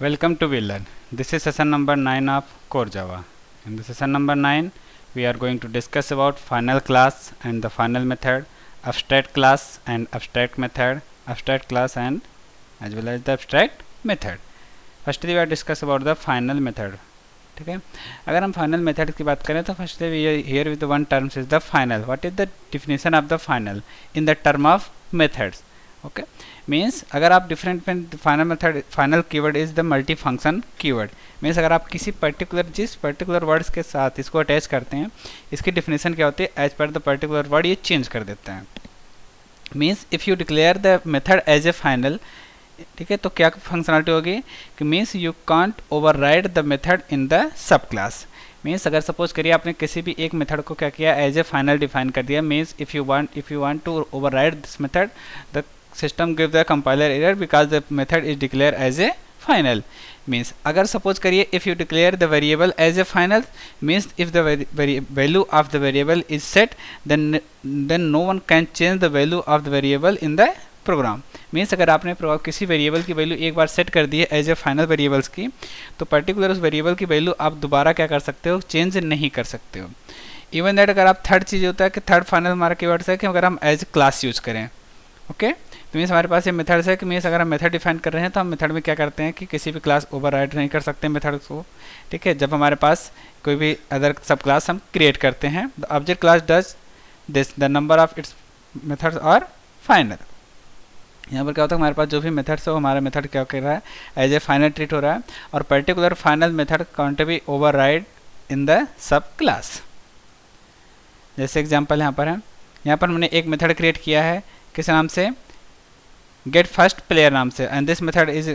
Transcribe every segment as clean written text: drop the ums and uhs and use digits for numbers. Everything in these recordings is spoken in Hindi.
Welcome to WeLearn. This is session number 9 of Core Java. In the session number 9, we are going to discuss about final class and the final method, abstract class and abstract method, abstract class and as well as the abstract method. Firstly, we are discuss about the final method. ठीक है, अगर हम फाइनल मेथड की बात करें तो firstly here with one terms is the final. What is the definition of the final in the term of methods? Okay, means अगर आप different final method, final keyword is the multi function keyword. Means अगर आप किसी पर्टिकुलर जिस पर्टिकुलर वर्ड्स के साथ इसको अटैच करते हैं, इसकी डिफिनेशन क्या होती है? एज पर द पर्टिकुलर वर्ड ये चेंज कर देते हैं. Means if you declare the method as a final, ठीक है, तो क्या फंक्शनलिटी होगी कि means you can't override the method in the sub class. Means अगर सपोज करिए आपने किसी भी एक मेथड को क्या किया, एज ए फाइनल डिफाइन कर दिया. Means if you want to override this method, the system give the compiler error because the method is declared as a final. Means अगर suppose करिए if you declare the variable as a final, means if the value of the variable is set, then no one can change the value of the variable in the program. Means अगर आपने किसी वेरिएबल की वैल्यू एक बार सेट कर दी है एज ए फाइनल वेरिएबल्स की, तो पर्टिकुलर उस वेरिएबल की वैल्यू आप दोबारा क्या कर सकते हो? चेंज नहीं कर सकते हो. इवन दैट अगर आप थर्ड चीज़ होता है कि थर्ड फाइनल हमारा कीवर्ड्स है कि अगर हम एज क्लास यूज़ करें. ओके, तो मीन्स हमारे पास ये मेथड्स है कि मीन्स अगर हम मेथड डिफाइन कर रहे हैं तो हम मेथड में क्या करते हैं कि किसी भी क्लास ओवरराइड नहीं कर सकते मेथड को. ठीक है, जब हमारे पास कोई भी अदर सब क्लास हम क्रिएट करते हैं, the object class does this, the number of its methods are final. यहाँ पर क्या होता है, हमारे पास जो भी मेथड्स है हमारा मेथड क्या कर रहा है, एज ए फाइनल ट्रीट हो रहा है, और particular final method can't be override in the sub class. जैसे एग्जाम्पल यहाँ पर है, यहाँ पर हमने एक मेथड क्रिएट किया है किस नाम से, गेट फर्स्ट प्लेयर नाम से, and this method is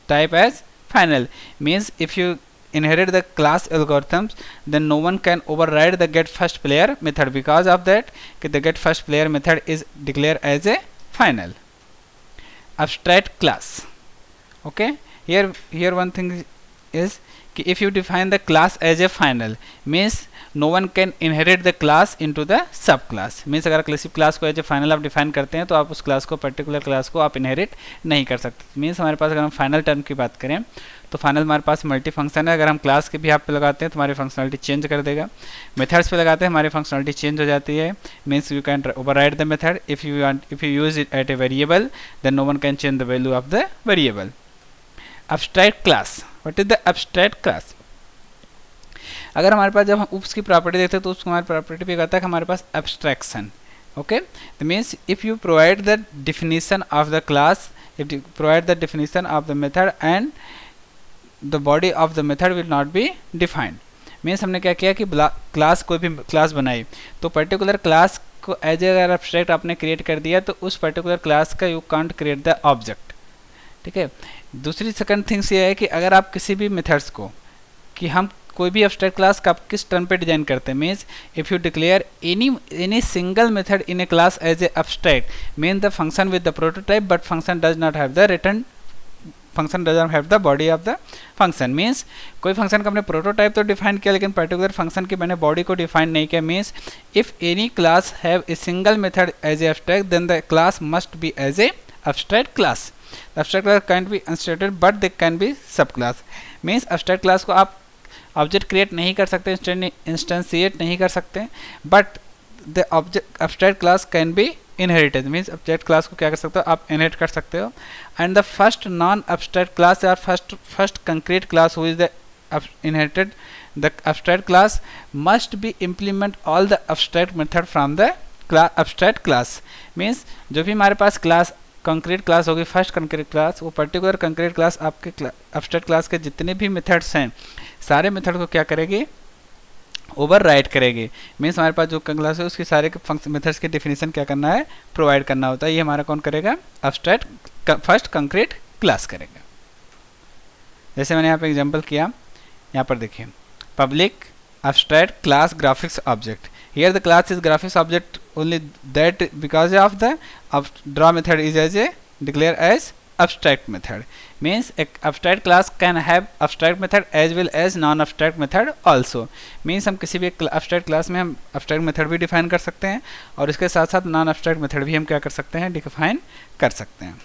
type as final. Means if you inherit the class algorithms, then no one can override the get first player method because of that the get first player method is declared as a final. Abstract class. Okay, here one thing is if you define the class as a final, means no one can inherit the class into the sub class. Means अगर किसी क्लास को एज ए फाइनल आप डिफाइन करते हैं तो आप उस क्लास को, पर्टिकुलर क्लास को आप इनहेरिट नहीं कर सकते. मीन्स हमारे पास अगर हम फाइनल टर्म की बात करें तो फाइनल हमारे पास मल्टी फंक्शन है. अगर हम क्लास के भी आप पे लगाते हैं तो हमारी फंक्शनलिटी चेंज कर देगा. मेथड्स पे लगाते हैं हमारी फंक्शनलिटी चेंज हो जाती है. Means you can override the method if you use it at a variable, then no one can change the value of the variable. Abstract class. What is the abstract class? अगर हमारे पास जब हम उप्स की प्रॉपर्टी देखते हैं तो उसको हमारी प्रॉपर्टी पे कहता है कि हमारे पास abstraction. Okay, that means if you provide the definition of the class, if you provide the definition of the method and the body of the method will not be defined. Means हमने क्या किया कि क्लास, कोई भी क्लास बनाई तो पर्टिकुलर क्लास को एज अगर abstract आपने क्रिएट कर दिया तो उस पर्टिकुलर क्लास का you can't create the object. ठीक है, दूसरी सेकंड थिंग्स ये है कि अगर आप किसी भी मेथड्स को, कि हम कोई भी एब्स्ट्रैक्ट क्लास का आप किस टर्म पे डिजाइन करते हैं, means if you declare any single method in a class as a abstract, mean the function with the prototype but function does not have the return, function does not have the body of the function. Means कोई फंक्शन का हमने प्रोटोटाइप तो डिफाइन किया लेकिन पर्टिकुलर फंक्शन की मैंने बॉडी को डिफाइन नहीं किया. Means if any class have a single method as a abstract, then the class must be as a abstract class. Abstract class can't be instated but they can be subclass. Means abstract class को आप ऑब्जेक्ट क्रिएट नहीं कर सकते, इंस्टेंशिएट नहीं कर सकते, but the object abstract class can be inherited. Means object class को क्या कर सकते हो, आप इनहेरिट कर सकते हो. And the first non abstract class और first concrete class who is the inherited the abstract class must be implement all the abstract method from the abstract class. Means जो भी हमारे पास क्लास कंक्रीट क्लास होगी, फर्स्ट कंक्रीट क्लास, वो पर्टिकुलर कंक्रीट क्लास आपके एब्स्ट्रैक्ट क्लास के जितने भी मेथड्स हैं सारे मेथड को क्या करेगी, ओवरराइड करेगी. मीन्स हमारे पास जो क्लास है उसके सारे मेथड्स के डेफिनेशन क्या करना है, प्रोवाइड करना होता है. ये हमारा कौन करेगा, एब्स्ट्रैक्ट फर्स्ट कंक्रीट क्लास करेगा. जैसे मैंने यहाँ पे एग्जाम्पल किया, यहाँ पर देखिए, public abstract class graphics object. Here the class is graphics object only that because of the draw method is as a declare as abstract method. Means a abstract class can have abstract method as well as non abstract method also. Means हम किसी भी abstract class में हम abstract method भी define कर सकते हैं और इसके साथ साथ non abstract method भी हम क्या कर सकते हैं, define कर सकते हैं.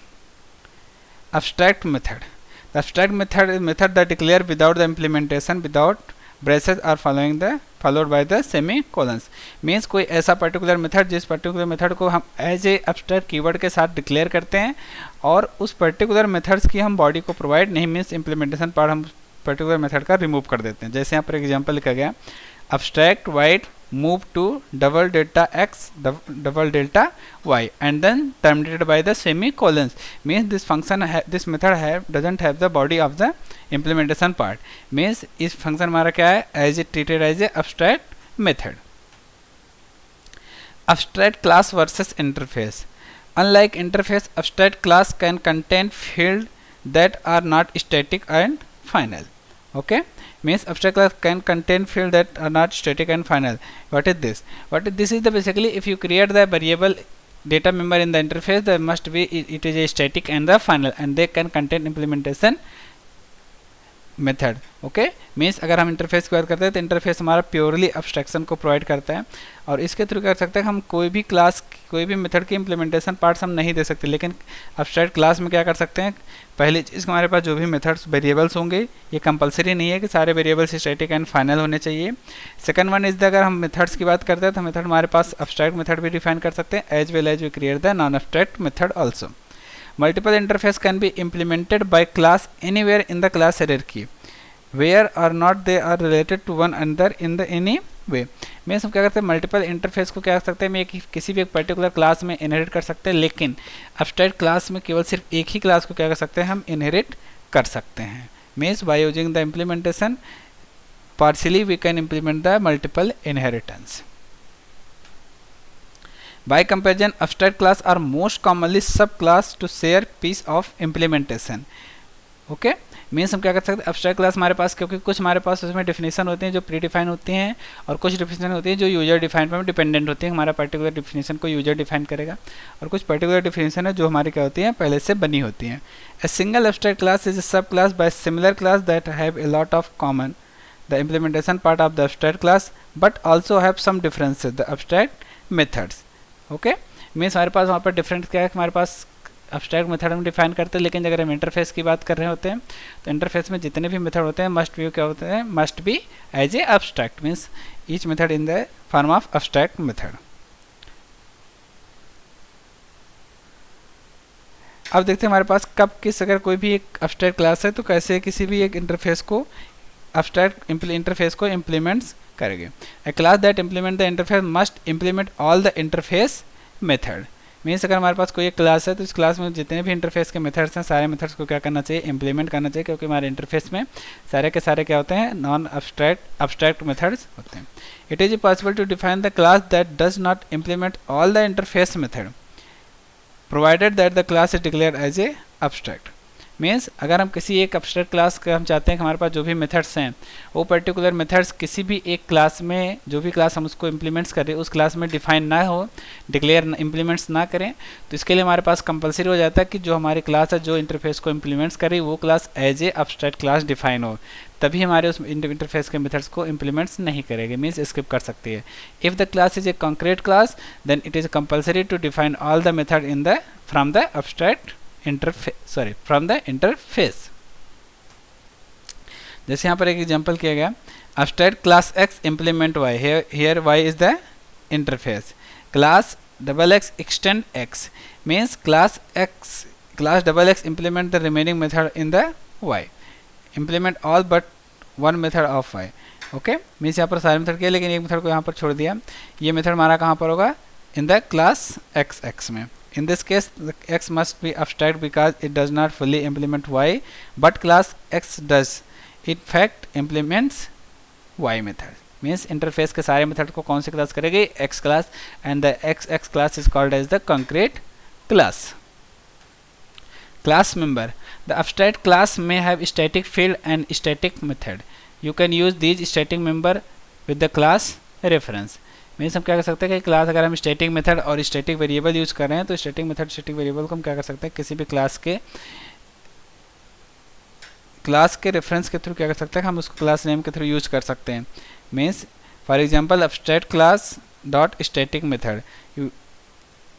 Abstract method. The abstract method is method that declare without the implementation without braces are followed by the semicolons. Means कोई ऐसा पर्टिकुलर मेथड जिस पर्टिकुलर मेथड को हम एज ए एब्स्ट्रैक्ट कीवर्ड के साथ डिक्लेयर करते हैं और उस पर्टिकुलर मेथड्स की हम बॉडी को प्रोवाइड नहीं, मीन्स इम्प्लीमेंटेशन पार्ट हम पर्टिकुलर मेथड का रिमूव कर देते हैं. जैसे यहाँ पर एग्जाम्पल लिखा गया abstract white move to double delta x double delta y and then terminated by the semicolons. Means this function this method doesn't have the body of the implementation part. Means इस function हमारा क्या है, as it treated as a abstract method. Abstract class versus interface. Unlike interface, abstract class can contain fields that are not static and final. Okay, means abstract class can contain fields that are not static and final. What is this? This is the basically if you create the variable data member in the interface, there must be it is a static and the final, and they can contain implementation method. Okay, means अगर हम इंटरफेस की बात करते हैं तो इंटरफेस हमारा प्योरली अब्स्ट्रैक्शन को प्रोवाइड करता है और इसके थ्रू कर सकते हैं हम कोई भी क्लास कोई भी मेथड की इंप्लीमेंटेशन पार्ट्स हम नहीं दे सकते. लेकिन अब्स्ट्रैक्ट क्लास में क्या कर सकते हैं, पहली चीज़ हमारे पास जो भी मेथड्स वेरिएबल्स होंगे ये कंपलसरी नहीं है कि सारे वेरिएबल्स स्टैटिक एंड फाइनल होने चाहिए. सेकंड वन इज द अगर हम मेथड्स की बात करते हैं तो मेथड हमारे पास अब्स्ट्रैक्ट मेथड भी डिफाइन कर सकते हैं as well as we create the non abstract method also. Multiple interface can be implemented by class anywhere in the class hierarchy where or not they are related to one another in the any way. Means हम क्या करते हैं, मल्टीपल इंटरफेस को क्या कर सकते हैं, किसी भी एक पर्टिकुलर क्लास में इनहेरिट कर सकते हैं, लेकिन अब्स्ट्रैक्ट क्लास में केवल सिर्फ एक ही क्लास को क्या कर सकते हैं, हम इनहेरिट कर सकते हैं. Means by using the implementation partially we can implement the multiple inheritance. By comparison, abstract class are most commonly subclass to share piece of implementation. Okay? Means हम क्या कर सकते हैं, अब्स्ट्रैक्ट क्लास हमारे पास क्योंकि कुछ हमारे पास उसमें डिफिनेशन होते हैं जो प्री डिफाइन होती हैं और कुछ डिफिनेशन होती हैं जो यूजर डिफाइन पर डिपेंडेंट होती हैं. हमारा पर्टिकुलर डिफिनेशन को यूजर डिफाइन करेगा और कुछ पर्टिकुलर डिफिनेशन है जो हमारी क्या होती हैं, पहले से बनी होती हैं. A single abstract class is a sub class by similar class that have a lot of common the implementation part of the abstract class but also have some differences the abstract methods. Okay, means हमारे पास वहाँ पर डिफरेंट क्या है, हमारे पास अब्स्ट्रैक्ट मेथड हम डिफाइन करते हैं, लेकिन अगर हम इंटरफेस की बात कर रहे होते हैं तो इंटरफेस में जितने भी मेथड होते हैं मस्ट बी क्या होते हैं, must be as a abstract. Means each method in the form of abstract method. अब देखते हैं हमारे पास कब किस अगर कोई भी एक अब्स्ट्रैक्ट क्लास है तो कैसे किसी भी एक इंटरफेस को अब्स्ट्रैक्ट इंटरफेस को इम्प्लीमेंट्स करेंगे. A class that implement the interface must implement all the interface method. Means अगर हमारे पास कोई एक क्लास है तो इस क्लास में जितने भी इंटरफेस के मेथड्स हैं सारे मेथड्स को क्या करना चाहिए, इंप्लीमेंट करना चाहिए, क्योंकि हमारे इंटरफेस में सारे के सारे क्या होते हैं, नॉन अब्स्ट्रैक्ट मेथड्स होते हैं. It is possible to define the class that does not implement all the interface method provided that the class is declare as a abstract. Means अगर हम किसी एक अब्स्ट्रैक्ट क्लास का हम चाहते हैं कि हमारे पास जो भी मेथड्स हैं वो पर्टिकुलर मेथड्स किसी भी एक क्लास में जो भी क्लास हम उसको इम्प्लीमेंट्स करें उस क्लास में डिफाइन ना हो, डिक्लेयर इम्प्लीमेंट्स ना करें, तो इसके लिए हमारे पास कंपलसरी हो जाता है कि जो हमारी क्लास है जो इंटरफेस को इम्प्लीमेंट्स करे वो class as a abstract class define हो, तभी हमारे उस इंटरफेस के मेथड्स को इम्प्लीमेंट्स नहीं करेंगे, मीन्स स्किप कर सकती है. If the class is a concrete class then it is compulsory to define all the method in the from the abstract from the interface. जैसे यहाँ पर एक एग्जांपल किया गया, abstract class x implement y, here y is the interface, class double x extend x, means class double x implement the remaining method in the y, implement all but one method of y. Okay, means यहाँ पर सारे मेथड किया लेकिन एक मेथड को यहाँ पर छोड़ दिया. ये मेथड हमारा कहाँ पर होगा, इन द क्लास x में. In this case, the x must be abstract because it does not fully implement y, but class x does. In fact, implements y method. Means interface के सारे मेथड को कौन सी क्लास करेगी, x class, and the x class is called as the concrete class. Class member. The abstract class may have static field and static method. You can use these static member with the class reference. Means हम क्या कर सकते हैं कि क्लास अगर हम स्टैटिक मेथड और स्टैटिक वेरिएबल यूज़ कर रहे हैं तो स्टैटिक मेथड स्टैटिक वेरिएबल को हम क्या कर सकते हैं, किसी भी क्लास के रेफरेंस के थ्रू क्या कर सकते हैं, हम उसको क्लास नेम के थ्रू यूज कर सकते हैं. Means for example abstract class dot static method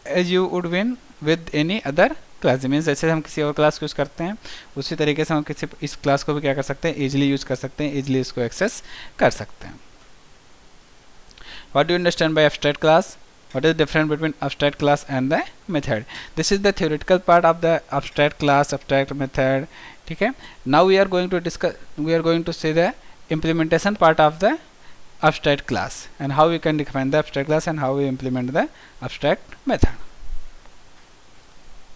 as you would win with any other class means जैसे हम किसी और क्लास को यूज़ करते हैं उसी तरीके से हम किसी इस क्लास को भी क्या कर सकते हैं, ईजिली यूज़ कर सकते हैं, ईजिली इसको एक्सेस कर सकते हैं. What do you understand by abstract class? What is the difference between abstract class and the method? This is the theoretical part of the abstract class, abstract method. ठीक है. Now we are going to discuss. We are going to see the implementation part of the abstract class and how we can define the abstract class and how we implement the abstract method.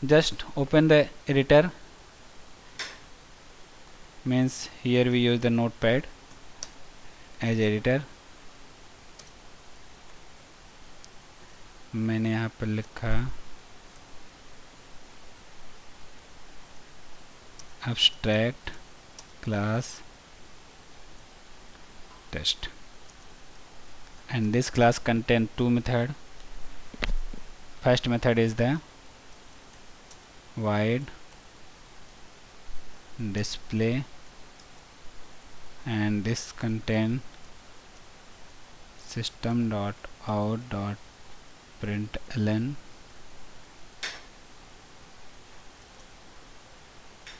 Just open the editor. Means here we use the notepad as editor. मैंने यहाँ पर लिखा abstract class test and this class contain two method. First method is the void display and this contain system.out.println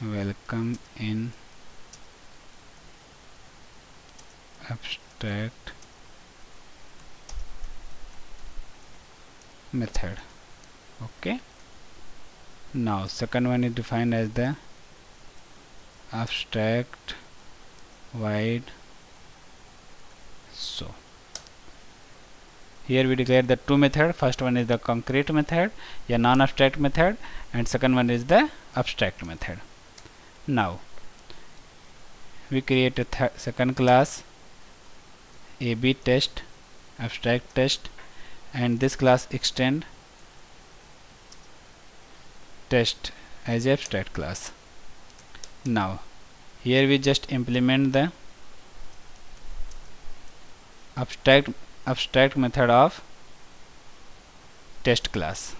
welcome in abstract method. Okay, now second one is defined as the abstract void. So here we declare the two method. First one is the concrete method, a non-abstract method, and second one is the abstract method. Now we create a second class AB test abstract test and this class extend test as a abstract class. Now here we just implement the abstract method of test class.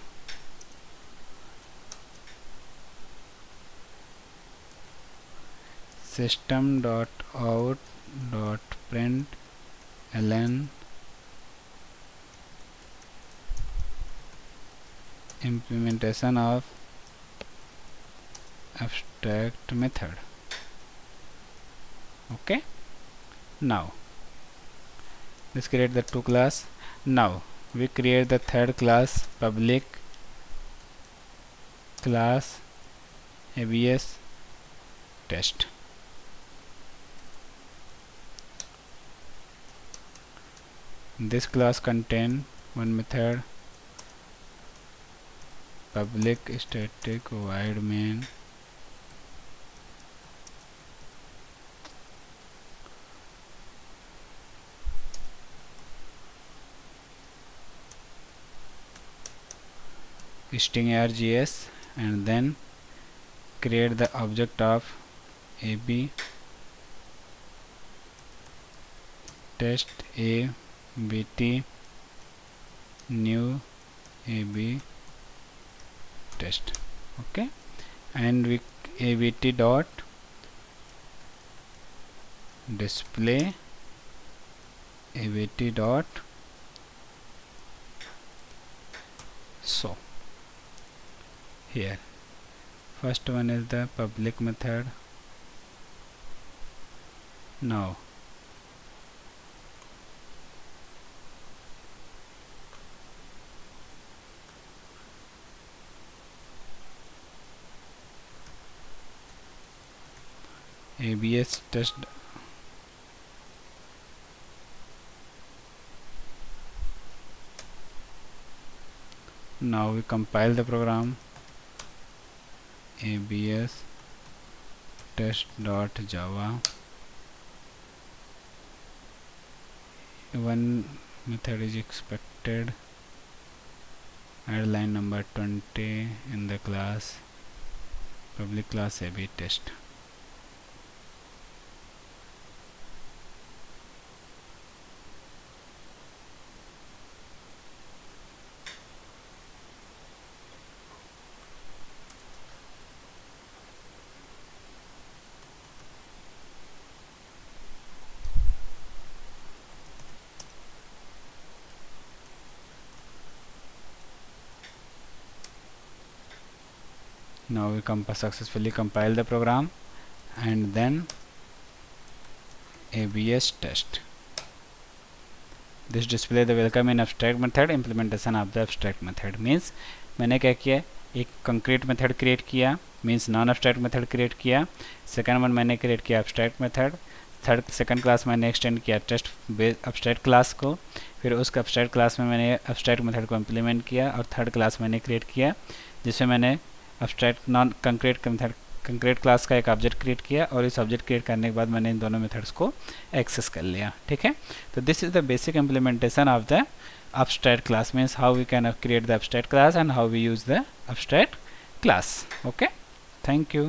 System.out.println implementation of abstract method. Okay, now let's create the two class. Now we create the third class public class ABS test. This class contain one method public static void main string args and then create the object of AB test ABT new AB test. Okay, and we ABT dot display ABT dot so here first one is the public method. Now ABS test now we compile the program ABS test.java. One method is expected at line number 20 in the class public class AB test. Now we successfully compile the program and then ABS test. This display the welcome in abstract method implementation of the abstract method. Means मैंने क्या किया, एक कंक्रीट मेथड क्रिएट किया, means non abstract method create किया. सेकंड वन मैंने क्रिएट किया एब्स्ट्रैक्ट मेथड. सेकंड क्लास मैंने एक्सटेंड किया टेस्ट एब्स्ट्रैक्ट क्लास को. फिर उस एब्स्ट्रैक्ट क्लास में मैंने एब्स्ट्रैक्ट मेथड को इम्प्लीमेंट किया. और थर्ड क्लास मैंने क्रिएट किया जिसमें मैंने abstract non concrete method concrete class का एक ऑब्जेक्ट क्रिएट किया. और इस ऑब्जेक्ट क्रिएट करने के बाद मैंने इन दोनों मेथड्स को एक्सेस कर लिया. ठीक है, तो this is the basic implementation of the abstract class. Means how we can create the abstract class and how we use the abstract class. Okay, thank you.